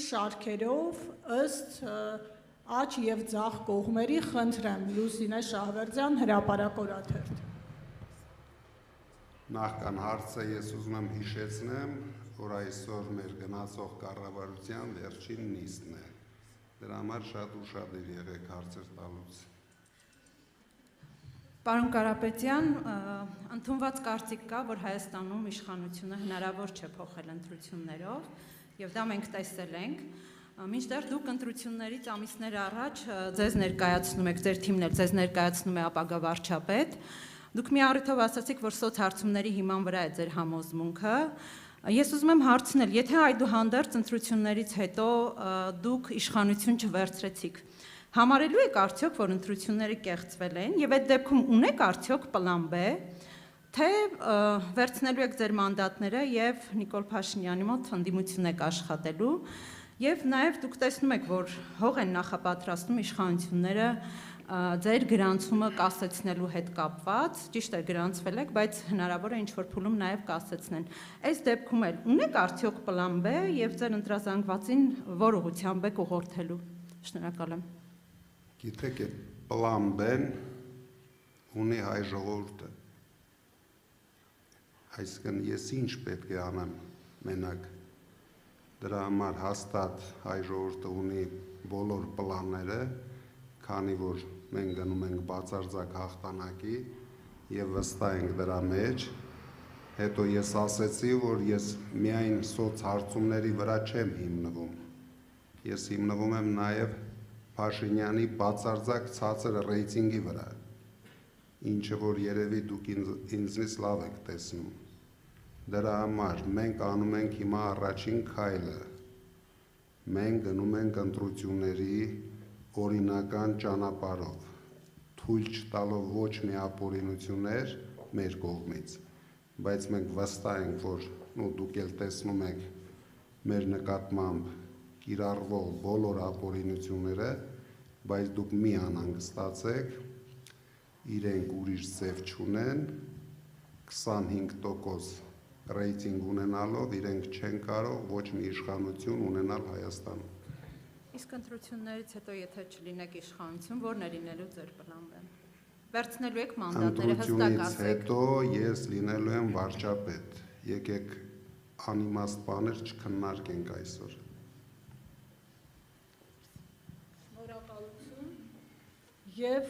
շարքերով ըստ աջ և ձախ կողմերի խնդրեմ Լուսինե Շահվերդյան հրապարակ օրաթերթ։ Նախքան հարցը ես ուզում եմ հիշեցնեմ, որ այսօր մեր գնացող կառավարության վերջին նիստն է։ Դրա համար շատ ուշադիր եղեք հարցեր տալուց։ Պարոն Կարապետյան, ընդունված կարծիք կա, որ Հայաստանում իշխանությունը հնարավոր չէ փոխել ընտրություններով, եւ դա մենք տեսել ենք։ Մինչդեռ դուք ընտրություններից ամիսներ առաջ ձեզ ներկայացնում եք, ձեր թիմն էլ ձեզ ներկայացնում է ապագա վարչապետ։ Դուք մի առիթով ասացիք, որ սոցհարցումների հիման վրա է ձեր համոզմունքը։ Ես ուզում եմ հարցնել, եթե այդուհանդերձ ընտրություններից հետո դուք իշխանություն չվերցրեցիք, համարելու եք արդյոք, որ ընտրությունները կեղծվել են, եւ այդ դեպքում ունեք արդյոք պլան B, թե վերցնելու եք ձեր մանդատները եւ Նիկոլ Փաշինյանի մոտ ընդդիմություն եք աշխատելու, եւ նաեւ դուք տեսնում եք, որ հող են նախապատրաստում իշխանությունները ձեր գրանցումը կասեցնելու հետ կապված, ճիշտ է գրանցվել եք, բայց հնարավոր է ինչ-որ փուլում նաեւ կասեցնեն։ Այս դեպքում էլ ունեք արդյոք պլան B եւ ձեր ընտրազանգվածին որ ուղղությամբ եք ուղղորդելու։ Շնորհակալ եմ։ Գիտեք, այդ պլան B-ն ունի հայ ժողովուրդը։ Այսինքն ես ինչ պետք է անեմ մենակ։ Դրա համար հաստատ հայ ժողովուրդը ունի բոլոր պլանները, քանի որ մենք գնում ենք բացարձակ հաղթանակի եւ վստահ ենք դրա մեջ։ Հետո ես ասեցի, որ ես միայն սոցհարցումների վրա չեմ հիմնվում։ Ես հիմնվում եմ նաեւ Փաշինյանի բացարձակ ցածր ռեյտինգի վրա, ինչը որ երևի դուք ինձնից լավ եք տեսնում։ Դրա համար մենք անում ենք հիմա առաջին քայլը։ Մենք գնում ենք ընտրությունների օրինական ճանապարհով, թույլ չտալով ոչ մի ապօրինություններ մեր կողմից, բայց մենք վստահ ենք, որ դուք էլ տեսնում եք մեր նկատմամբ կիրառվող բոլոր ապօրինությունները, բայց դուք մի անհանգստացեք, իրենք ուրիշ ձև չունեն, 25% ռեյտինգ ունենալով իրենք չեն կարող ոչ մի իշխանություն ունենալ Հայաստանում։ Իսկ ընտրություններից հետո եթե չլինեք իշխանություն, ո՞րն է լինելու ձեր պլանը։ Վերցնելու եք մանդատները, հստակ ասեք։ Հետո ես լինելու եմ վարչապետ։ Եկեք անիմաստ բաներ չքննարկենք այսօր։ Շնորհակալություն եւ